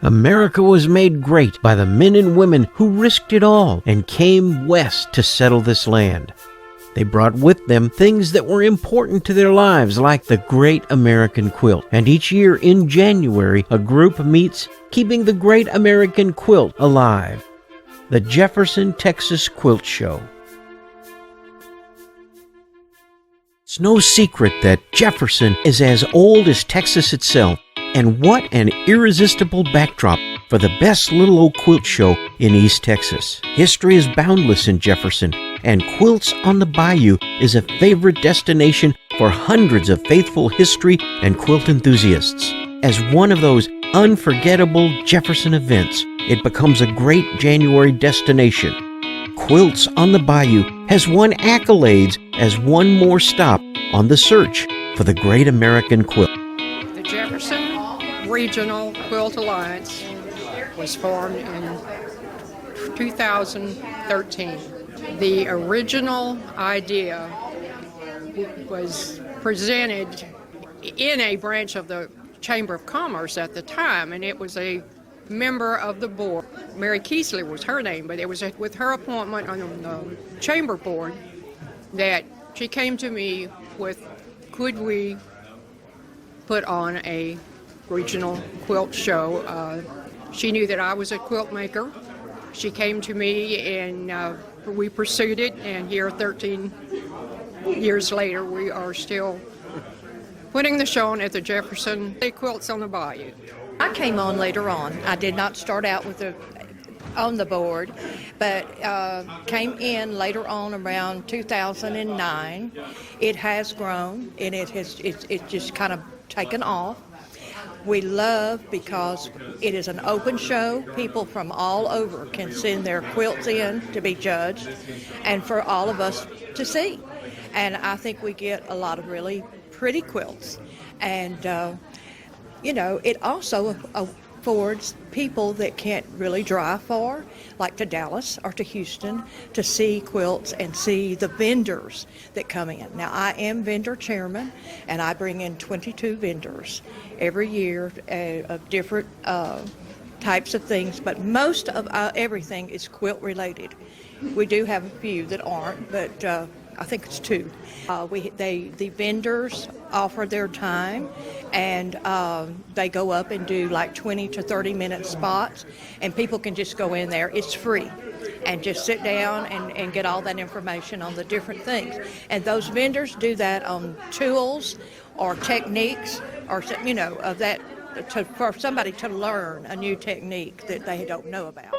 America was made great by the men and women who risked it all and came west to settle this land. They brought with them things that were important to their lives, like the Great American Quilt. And each year in January, a group meets, keeping the Great American Quilt alive. The Jefferson, Texas Quilt Show. It's no secret that Jefferson is as old as Texas itself. And what an irresistible backdrop for the best little old quilt show in East Texas. History is boundless in Jefferson, and Quilts on the Bayou is a favorite destination for hundreds of faithful history and quilt enthusiasts. As one of those unforgettable Jefferson events, it becomes a great January destination. Quilts on the Bayou has won accolades as one more stop on the search for the Great American Quilt. The Jefferson Regional Quilt Alliance was formed in 2013. The original idea was presented in a branch of the Chamber of Commerce at the time, and it was a member of the board. Mary Keesley was her name, but it was with her appointment on the chamber board that she came to me with, could we put on a regional quilt show. She knew that I was a quilt maker. She came to me and we pursued it, and here 13 years later we are still putting the show on at the Jefferson Quilts on the Bayou. I came on later on. I did not start out on the board, but came in later on around 2009. It has grown, and it's just kind of taken off. We love because it is an open show. People from all over can send their quilts in to be judged and for all of us to see. And I think we get a lot of really pretty quilts. And, it also affords people that can't really drive far, like to Dallas or to Houston, to see quilts and see the vendors that come in. Now, I am vendor chairman, and I bring in 22 vendors every year of different types of things, but most of everything is quilt related. We do have a few that aren't, but I think it's two. The vendors offer their time, and they go up and do like 20 to 30 minute spots, and people can just go in there. It's free, and just sit down and get all that information on the different things. And those vendors do that on tools or techniques, or of that for somebody to learn a new technique that they don't know about.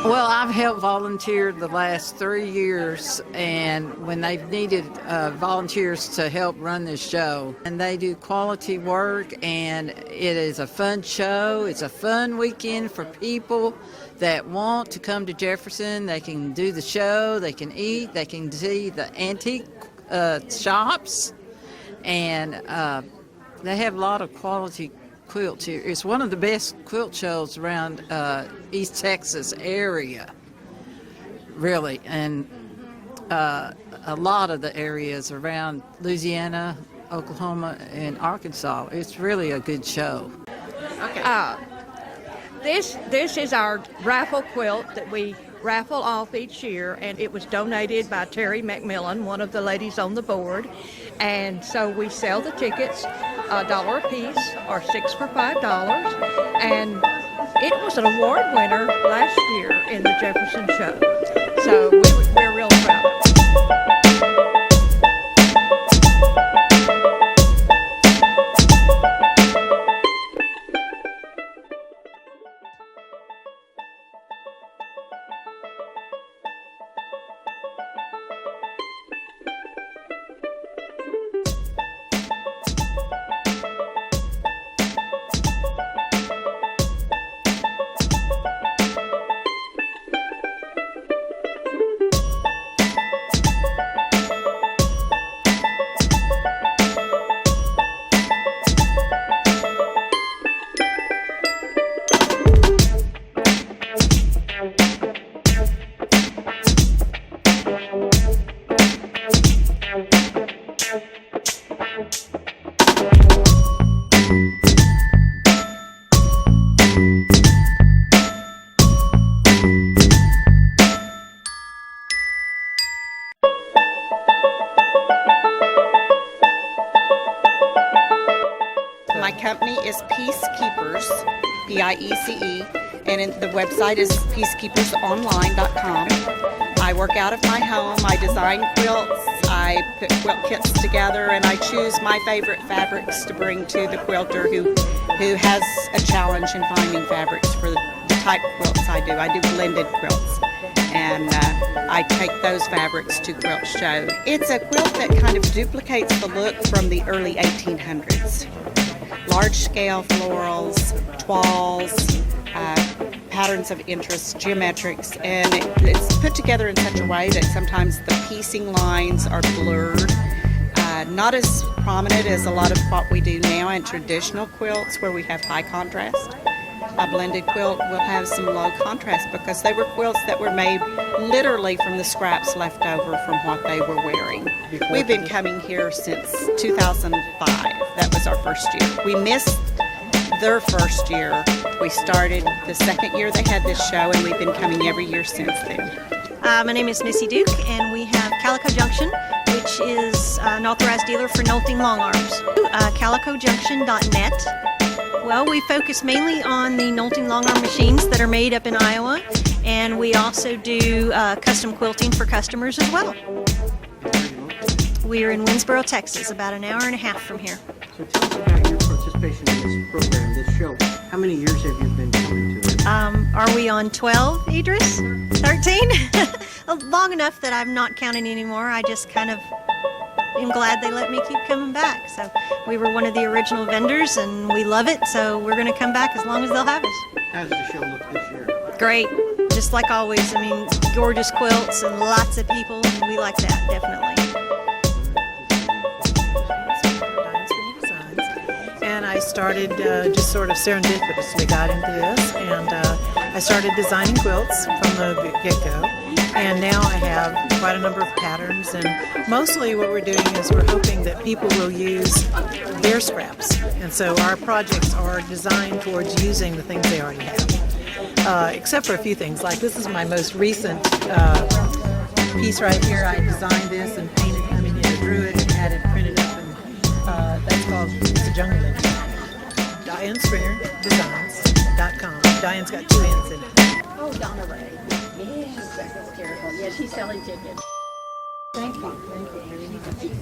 Well, I've helped volunteer the last 3 years, and when they've needed volunteers to help run this show, and they do quality work, and it is a fun show. It's a fun weekend for people that want to come to Jefferson. They can do the show, they can eat, they can see the antique shops, and they have a lot of quality quilt here. It's one of the best quilt shows around East Texas area, really, and a lot of the areas around Louisiana, Oklahoma, and Arkansas. It's really a good show. Okay. This is our raffle quilt that we raffle off each year, and it was donated by Terry McMillan, one of the ladies on the board. And so we sell the tickets $1 a piece or 6 for $5. And it was an award winner last year in the Jefferson show. So we're real proud of it. My company is Peacekeepers, P-I-E-C-E, and the website is peacekeepersonline.com. I work out of my home, I design quilts, I put quilt kits together, and I choose my favorite fabrics to bring to the quilter who has a challenge in finding fabrics for the type of quilts I do. I do blended quilts, and I take those fabrics to Quilt Show. It's a quilt that kind of duplicates the look from the early 1800s. Large-scale florals, toiles, patterns of interest, geometrics, and it's put together in such a way that sometimes the piecing lines are blurred. Not as prominent as a lot of what we do now in traditional quilts where we have high contrast. A blended quilt will have some low contrast because they were quilts that were made literally from the scraps left over from what they were wearing. We've been coming here since 2005. That was our first year. We missed their first year. We started the second year they had this show, and we've been coming every year since then. My name is Missy Duke, and we have Calico Junction, which is an authorized dealer for Nolting long arms. CalicoJunction.net. Well, we focus mainly on the Nolting long arm machines that are made up in Iowa, and we also do custom quilting for customers as well. We're in Winsboro, Texas, about an hour and a half from here. So tell us about your participation in this program, this show. How many years have you been coming to it? Are we on 12, Idris? 13? Long enough that I'm not counting anymore. I just kind of am glad they let me keep coming back. So we were one of the original vendors, and we love it, so we're going to come back as long as they'll have us. How does the show look this year? Great. Just like always. I mean, gorgeous quilts and lots of people, and we like that, definitely. And I started just sort of serendipitously got into this, and I started designing quilts from the get-go, and now I have quite a number of patterns, and mostly what we're doing is we're hoping that people will use their scraps, and so our projects are designed towards using the things they already have, except for a few things, like this is my most recent piece right here. I designed this and painted, drew it and had it printed up, and that's called It's a Jungle Lady. DianeSpringerDesigns.com. Diane's got 2 N's in it. Oh, Donna Ray. Yes, that's terrible. Yeah, she's selling tickets. Thank you. Thank you.